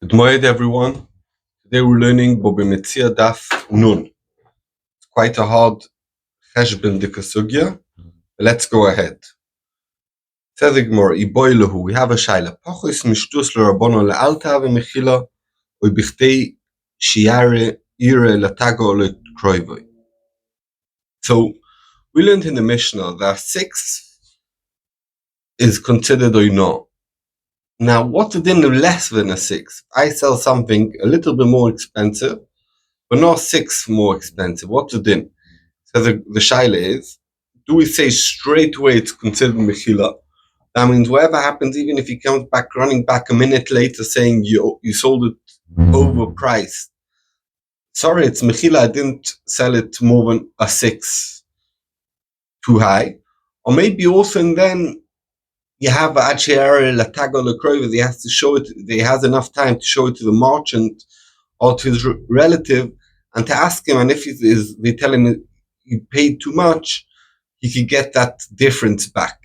Good morning, everyone. Today we're learning Mציעא Daf Nun. It's quite a hard cheshbon dikasugya, but let's go ahead. Says the Gemara, Iboilahu, we have a shaila. Pachos mishtus l'rabbono le'alta v'mechila u'bichtei shiare ire latago le'kroivoi. So we learned in the Mishnah that 6 is considered oino. Now, what's the din of less than a 6? I sell something a little bit more expensive, but not 6 more expensive. What's the din? So the shaila is, do we say straight away it's considered mechila? That means whatever happens, even if he comes back, running back a minute later saying you sold it overpriced. Sorry, it's mechila, I didn't sell it more than a 6 too high. Or maybe also, and then you have Aryeh latago lekroivoi, he has to show it, he has enough time to show it to the merchant or to his relative and to ask him, and if they tell him he paid too much, he could get that difference back.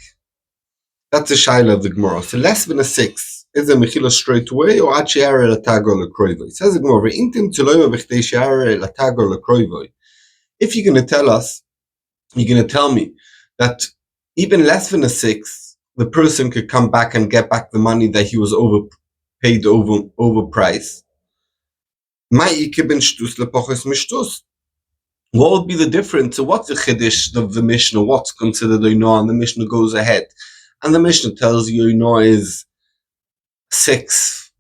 That's the shaila of the Gemara. So less than a 6 is a mechila straight away or Aryeh latago lekroivoi. It says the Gemara, if you're going to tell us, you're going to tell me that even less than a 6, the person could come back and get back the money that he was overpaid, overpriced. What would be the difference? So what's the chiddush of the Mishnah? What's considered oino? And the Mishnah goes ahead. And the Mishnah tells you oino is 6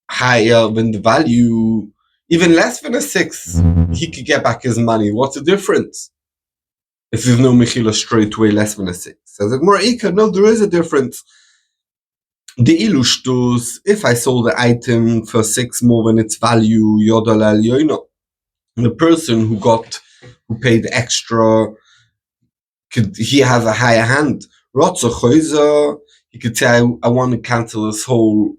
higher than the value. Even less than a 6, he could get back his money. What's the difference? If there's no mechila straight away, less than a 6. Says the Gemara, no, there is a difference. The ilushtus, if I sold the item for 6 more than its value, yodal yoino. The person who paid extra, he has a higher hand. Rotzo choiza, he could say, I want to cancel this whole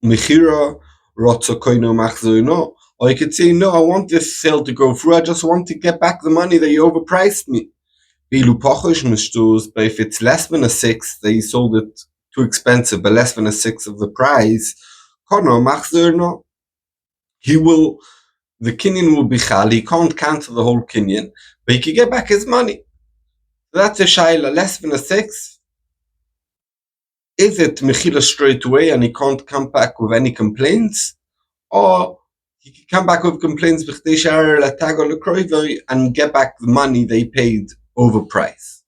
mechira. Rotzo koino machzoino. Or you could say, no, I want this sale to go through. I just want to get back the money that you overpriced me. But if it's less than a 6, that you sold it too expensive, but less than a 6 of the price, the kinyan will be chal. He can't cancel the whole kinyan, but he can get back his money. So that's a shaila. Less than a 6. Is it mechila straight away and he can't come back with any complaints? Or he can come back with complaints and get back the money they paid overpriced.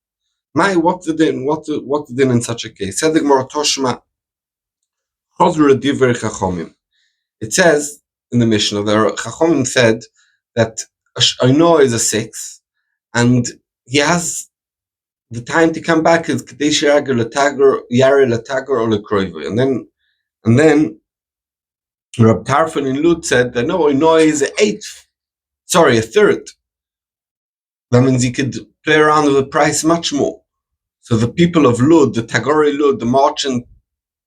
What's the din? What's the din in such a case? Said the Gemara Toshma, it says in the Mishnah, the Chachomim said that oino is a 6, and he has the time to come back is Kadesh Yare Latagar or Lekroivoi. And then Rab Tarfon in Lud said that no, oino is a third. That means he could play around with the price much more. So the people of Lud, the Tagore Lud, the merchant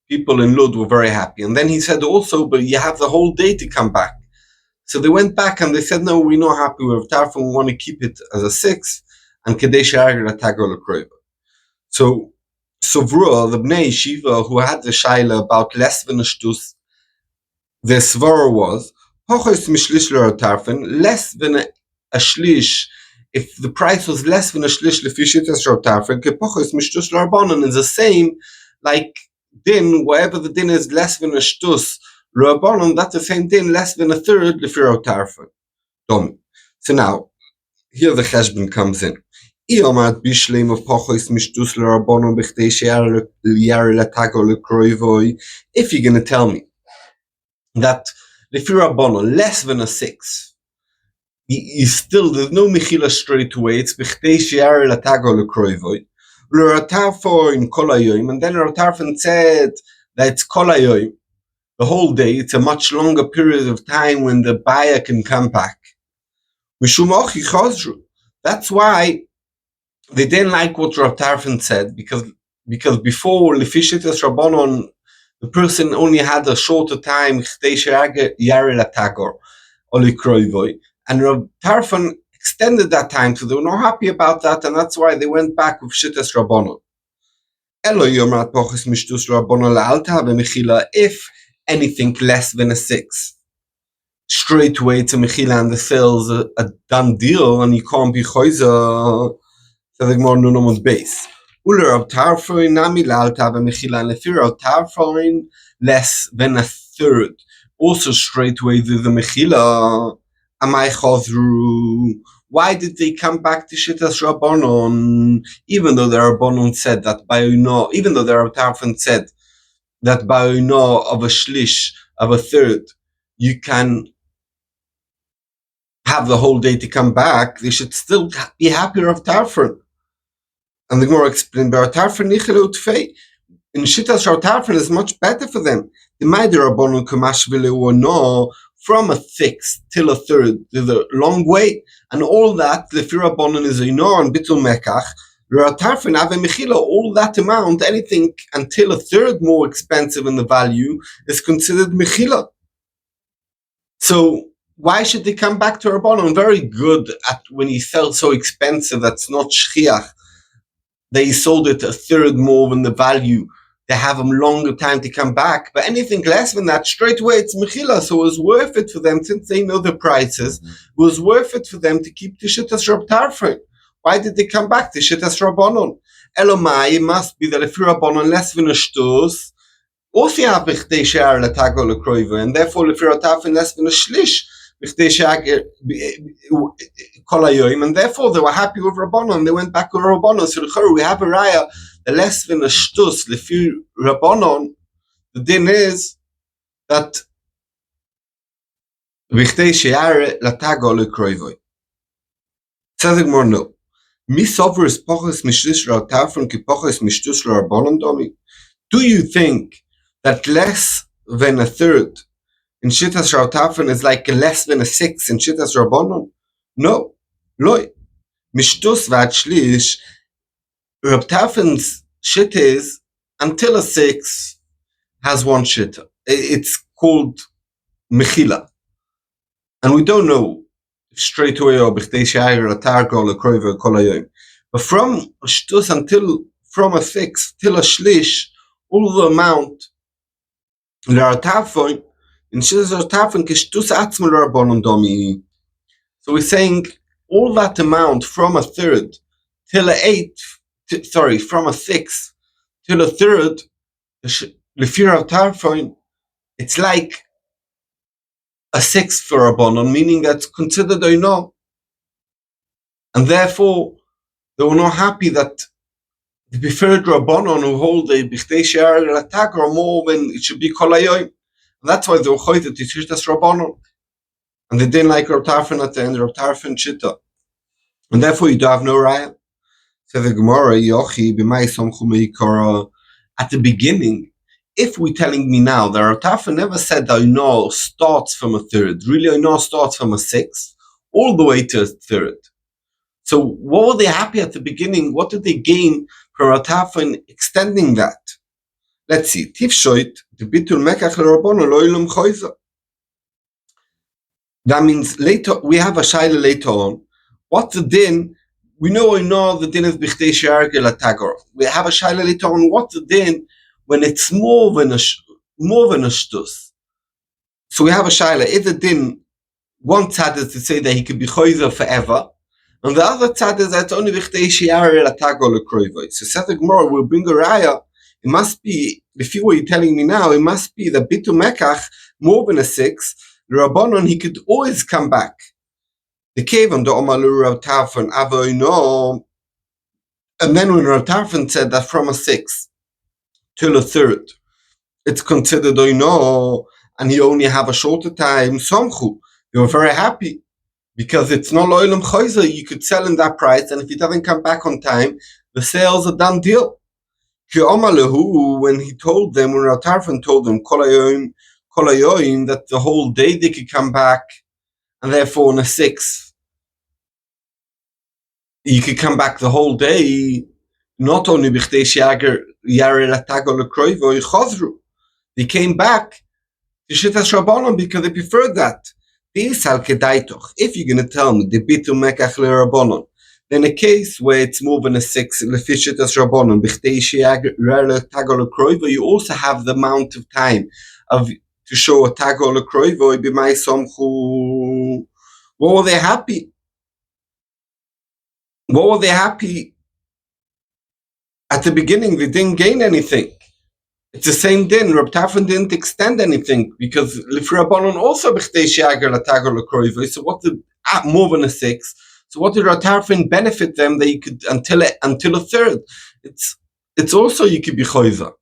people in Lud were very happy. And then he said also, but you have the whole day to come back. So they went back and they said, no, we're not happy with Tarfon, we want to keep it as a 6, and Kadesh Yare Latagar Lekroivoi. So Vrua, the Bnei Yeshiva, who had the shaila about less than a shtus, the svara was less than a shlish. If the price was less than a shlish, is the same like din. Whatever the din is less than a shtus, that's the same din less than a third. So now here the cheshbon comes in. If you're going to tell me that less than a 6, there's no mechila straight away, it's b'chtei she'are latago lekroivoi, l'ratafo kol hayoim, and then Ratarfon said that it's kol hayoim, the whole day, it's a much longer period of time when the buyer can come back. That's why they didn't like what Ratarfon said, because before Lefishitas Rabbanon, the person only had a shorter time, and Rab Tarfon extended that time, so they were not happy about that, and that's why they went back with Shittas Rabbanon. If anything less than a 6. Straight away to Mechila, and the sale's a done deal, and you can't be Choiza. So the more Nunam's base. Uller of Tarfoin, Nami Lalta, and Mechila, and the fear of Tarfoin less than a third. Also, straight away to the Mechila. Amai Chazru. Why did they come back to Shittas Rabbanon? Even though the Rabbanon said that by Uno, even though the Tarfoin said that by Uno of a Shlish, of a third, you can have the whole day to come back, they should still be happier of Tarfon. And the Gemara explained, Tarfon nichelu tfei. In Shittas Tarfon is much better for them. The Maider Rabbanon Kamash Vileu no, from a 6 till a third, there's a long way, and all that, the Rabbanon is Ino and Bitul Mekach, Tarfon Ave Mechila, all that amount, anything until a third more expensive in the value, is considered Mechila. So, why should they come back to Rabbanon? Very good at when he sells so expensive that's not shchiach. They sold it a third more than the value. They have a longer time to come back. But anything less than that, straight away it's mechila. So it was worth it for them, since they know the prices, it was worth it for them to keep the Shittas Rab Tarfon. Why did they come back to Shittas Rabbanon? Elomai, it must be that if you're Rabbanon less than a shtus, also you have b'chtei she'ar l'tago l'kroiva, and therefore if you're Tarfon less than a shlish, and therefore they were happy with Rabbanon. They went back with Rabbanon. So we have a raya, the less than a shtus lefi Rabbanon. The din is that v'chtei she'are latago lekroivoi. Says it more no. Mi sover is poches mishlish ra'tarfon ki poches mishtus Rabbanon domi. Do you think that less than a third in Shittas Tarfon is like less than a 6 in Shittas Rabbanon? No. Loi. Mishtus vat shlish, Rab Tarfon's shit is until a 6 has one shitta. It's called Mechila. And we don't know straight away or b'chtei she'ayir l'targo l'kroiva kol hayom. But from shtus until, from a 6 till a shlish, all the amount Rab Tarfon, in Shittas Tarfon kishtus atzma l'Rabbanon domi. So we're saying all that amount from a third till a 8, from a 6 till a third, l'fi Rab Tarfon, it's like a 6th for Rabbanon, meaning that's considered oino. And therefore, they were not happy that the preferred Rabbanon who hold the b'chtei she'ar l'tag are more than it should be kol hayom. That's why they were choited to Shittas Rabbanon. And they didn't like Rab Tarfon at the end, Rab Tarfon Shitta. And therefore you do have no raya. So the Gemara, Yochi, b'may somchu meikara, at the beginning, if we're telling me now that Rab Tarfon never said that Oino starts from a third, really Oino starts from a 6, all the way to a third. So what were they happy at the beginning? What did they gain from Rab Tarfon extending that? Let's see. Tifshoit, the bitul mekach l'Rabbanon lo ilum choiza. That means later, we have a shaila later on. What's the din? We know the din is b'chtei she'ar l'tagor. We have a shaila later on. What's the din when it's more than a shtus? So we have a shaila. Is the din one tzad is to say that he could be choiza forever, and the other tzad is that it's only b'chtei she'ar l'tagor l'kroivoi. So says the Gemara, we'll bring a raya. It must be, if you were telling me now, it must be that bitu mekach more than a 6. The Rabbanon, he could always come back. The cave on the Omalu Rab Tarfon Avoino, and then when Rab Tarfon said that from a 6 till a third, it's considered Oino, and he only have a shorter time, Somchu. They were very happy because it's not Loilam Choiza. You could sell in that price, and if he doesn't come back on time, the sale's a done deal. When he told them, when Rab Tarfon told them, that the whole day they could come back, and therefore on a 6 you could come back the whole day, not only b'chtei she'ar l'tago l'kroivo chazru, they came back to Shittas Rabbanon because they preferred that. If you're going to tell me the bitu mekach l'Rabbanon, then a case where it's more than a 6 lefi Shittas Rabbanon b'chtei she'ar l'tago l'kroivo, you also have the amount of time of to show a tago lekroivoi b'may somchu. What were they happy? What were they happy? At the beginning, they didn't gain anything. It's the same din. Reb Tarfon didn't extend anything because Lifri Rabbanon also b'chtei she'ager l'tago lekroivoi. So what did more than a 6? So what did Reb Tarfon benefit them that you could until a third? It's also you could be choiza.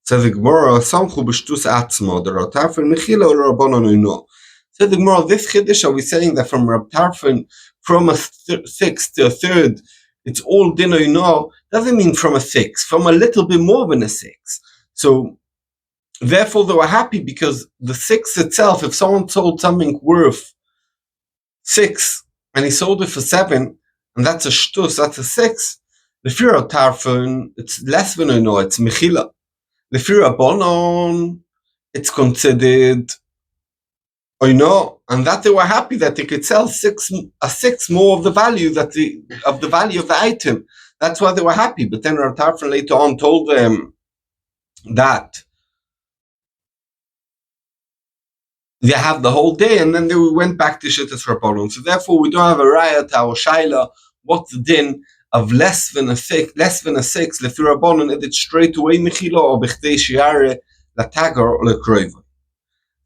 Says the Gemara, Samchu b'shtus atzma, the Reb Tarfon mechila or Rabbanon oino. Says the Gemara, this chiddush are we saying that from Reb Tarfon from a 6 to a third, it's all din oino? Doesn't mean from a 6, from a little bit more than a 6. So therefore they were happy because the 6 itself, if someone sold something worth 6 and he sold it for 7, and that's a shtus, that's a 6. The fear of Tarfon, it's less than oino, it's mechila. The fear of Bonon, it's considered oino, and that they were happy that they could sell 6 more of the value of the value of the item. That's why they were happy. But then Rav Tarfon later on told them that they have the whole day, and then they went back to Shittas Rabbanon. So therefore, we don't have a raya to our shaila. What's the din of less than a 6? Lefi Rabbanon, is it straight away mechila or b'chtei she'are l'tagar or l'kroiva?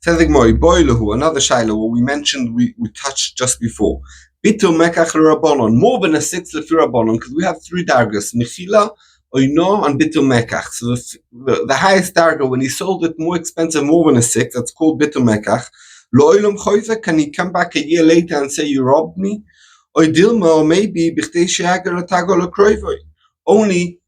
Says the Gemara, boilahu, another shaila, what we mentioned, we touched just before. Bitul mekach l'Rabbanon, more than a 6 lefi Rabbanon, because we have 3 dargas, mechila, oino, and bitul mekach. So the highest darga, when he sold it more expensive, more than a 6, that's called bitul mekach. Lo oilom choiza, can he come back a year later and say, you robbed me? Or dilma, or maybe b'chtei she'ager l'tago l'kroivoi. Only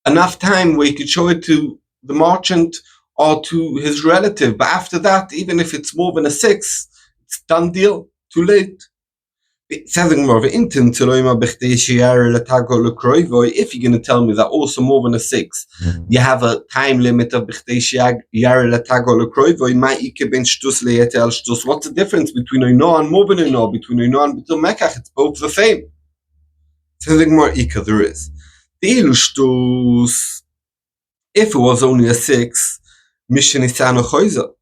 enough time where he could show it to the merchant or to his relative. But after that, even if it's more than a 6, it's done deal. Too late. If you're going to tell me that also more than a 6, you have a time limit of what's the difference between oino and more than oino, between oino and bitul mekach? It's both the same. There is. If it was only a 6, the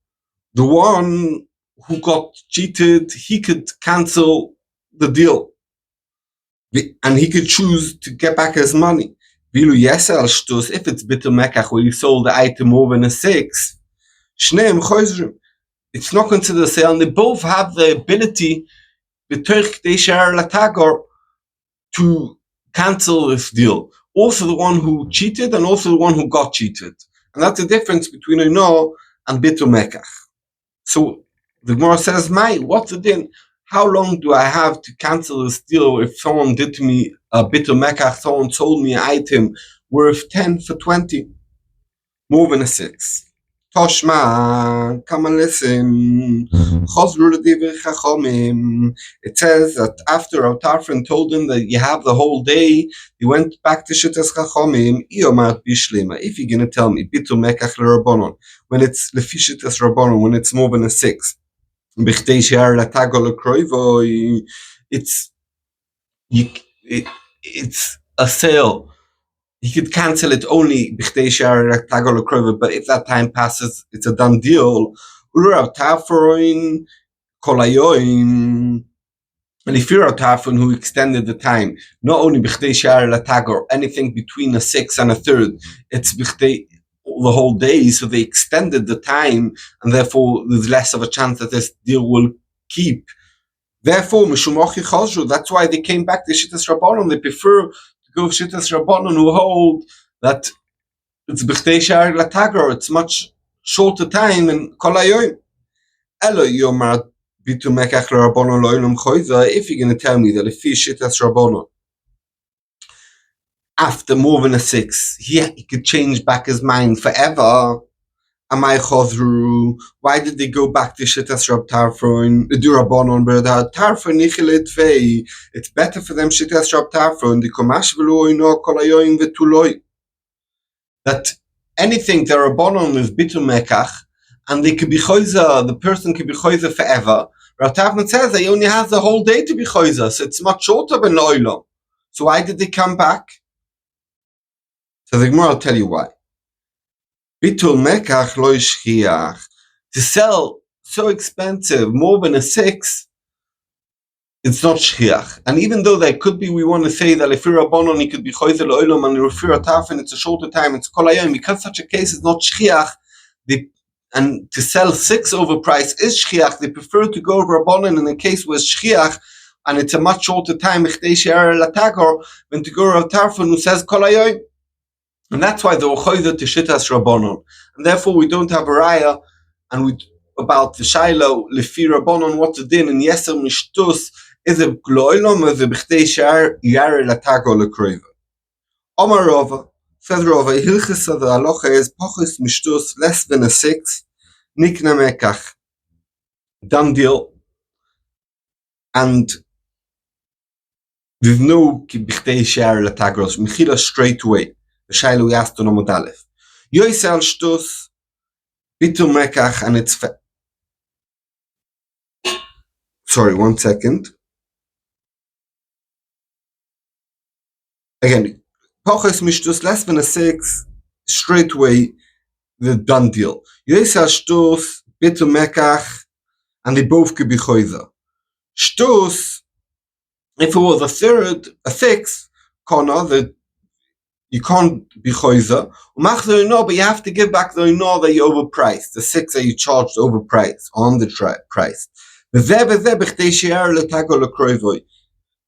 one who got cheated, he could cancel the deal. And he could choose to get back his money. If it's bitul mekach where you sold the item more than a 6, it's not considered a sale, and they both have the ability to cancel this deal. Also the one who cheated and also the one who got cheated. And that's the difference between oino and bitul mekach. So the Gemara says, what's the din? How long do I have to cancel this deal if someone did to me a bitul mekach, someone sold me an item worth 10 for 20, more than a 6? Toshma, come and listen. It says that after Rav Tarfon told him that you have the whole day, he went back to Shittas Chachomim. If you're going to tell me bitul mekach l'Rabbanon, when it's lefi Shittas Rabbanon, when it's more than a 6, it's a sale. He could cancel it only but if that time passes, it's a done deal. And if you're a Tarfon who extended the time, not only anything between a 6 and a third, it's the whole day, so they extended the time, and therefore there's less of a chance that this deal will keep. Therefore, that's why they came back to Shittas Rabbanon. They prefer to go Shittas Rabbanon who hold that it's b'chtei she'ar l'tagar, it's much shorter time and kol hayoim. Elo yomar bitul mekach l'Rabbanon lo olam choiza. If you're going to tell me that if he's Shittas Rabbanon, after more than a 6, he could change back his mind forever. Amai chodru. Why did they go back to Shittas Rab Tarfon? Rabbanon, but Tarfon nichelet vei. It's better for them Shittas Rab Tarfon. The komash v'lo oino kol hayoim v'tuloi. That anything the Rabbanon is bitul mekach, and they could be choiza. The person could be choiza forever. Rab Tarfon says that he only has the whole day to be choiza, so it's much shorter than oilo. So why did they come back? So the Gemara will tell you why. Bitul mekach lo shchiach. To sell so expensive, more than a 6, it's not shchiach. And even though that could be, we want to say that if you're a bonon, he could be choizel oilam, and if you're a tafin, it's a shorter time, it's kol hayom. Because such a case is not shchiach, and to sell 6 overpriced is shchiach, they prefer to go over a bonon in a case where it's shchiach, and it's a much shorter time, than to go over a tafin who says kol hayom. And that's why the choizel to shitas rabbonon. And therefore we don't have a raya, and we about the Shiloh, Lefi Rabbanon, what's the din, and Yeser Mishtus, is a Gloilom, or the Bchtei Shar, Yare Latago Lekroiva. Omar Rova, says Rova, Hilchis of the Alocha is Pochis Mishtus, less than a 6, Nikna Mekach. Done deal. And there's no Bchtei Shar Latagos, Mechila straight away. The Shiloh Yaston Omodalef. Yoisel Shtus, Bitu Mekach, and it's sorry, 1 second. Again, Poches Mishtus, less than a 6, straight away, the done deal. Yesa Shtus, Bitu Mekach, and they both could be Choiza. Shtus, if it was a 6, that you can't be Choiza. But you have to give back the Ino that you overpriced, the 6 that you charged overpriced, on the price.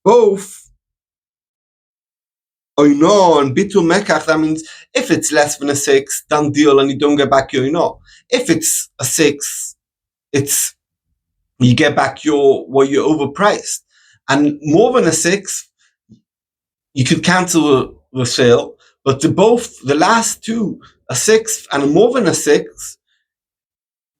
Both Oino and Bitul Mekach, that means if it's less than a 6, done deal, and you don't get back your Oino. If it's a 6, it's you get back what you overpriced. And more than a 6, you could cancel the sale, but the last two, a 6 and more than a 6,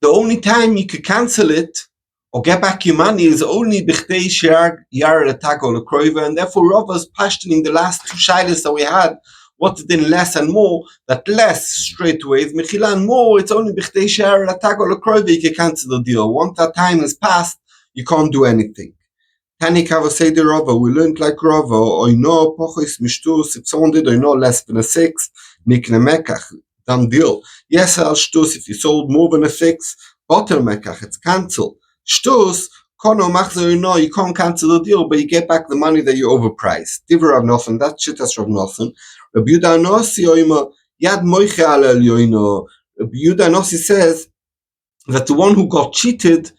the only time you could cancel it or get back your money is only b'chtei she'ar yar l'tago l'kroiva, and therefore Rava's pashtoning the last 2 shilas that we had, what in less and more, that less straight away is mechila, and more it's only b'chtei she'ar l'tago l'kroiva, you can cancel the deal. Once that time has passed, you can't do anything. Tani Kava say the Rava, we learned like Rava, oino pochis mishtus, if someone did oino less than a 6, nikne mekach, done deal. Yes, al shtus, if you sold more than a 6, botel mekach, it's cancelled. Shtus, kono machzer oino, you can't cancel the deal, but you get back the money that you overpriced. Diver Rav Nosson, that shit as Rav Nosson. Rabbi Yudah Nossi oima, yad moiche al yoino. Rabbi Yudah Nossi says that the one who got cheated,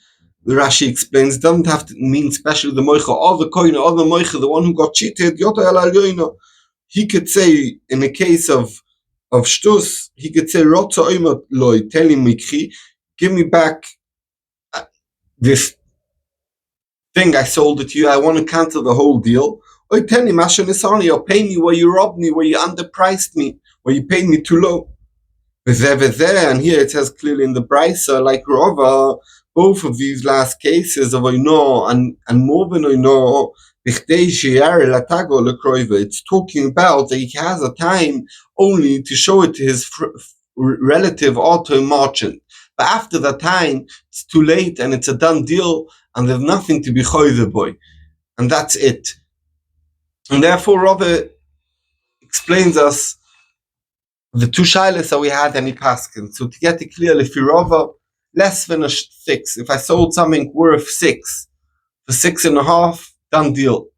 the Rashi explains, doesn't have to mean especially the moicha or the koina or the moicha, the one who got cheated. He could say in the case of shtus, he could say rotza oima loy, tell him mikhi, give me back this thing I sold it to you. I want to cancel the whole deal. Or tell him ashanisani, or pay me where you robbed me, where you underpriced me, where you paid me too low. And here it says clearly in the brisa, like Rava, both of these last cases of oino and more than oino, it's talking about that he has a time only to show it to his relative or to a merchant. But after that time, it's too late and it's a done deal and there's nothing to be choizer boy. And that's it. And therefore, Rava explains us the 2 shilas that we had any paskin. So to get it clear, if you're over less than a 6, if I sold something worth 6 for 6.5, done deal.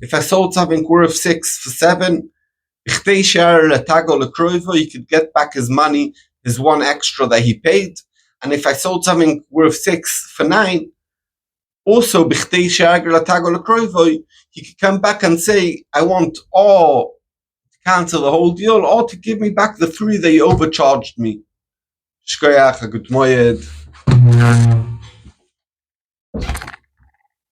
If I sold something worth 6 for 7, you could get back his money, his 1 extra that he paid. And if I sold something worth 6 for 9, also he could come back and say, I want all cancel the whole deal, or to give me back the 3 that you overcharged me. Shkoyach, good moyed.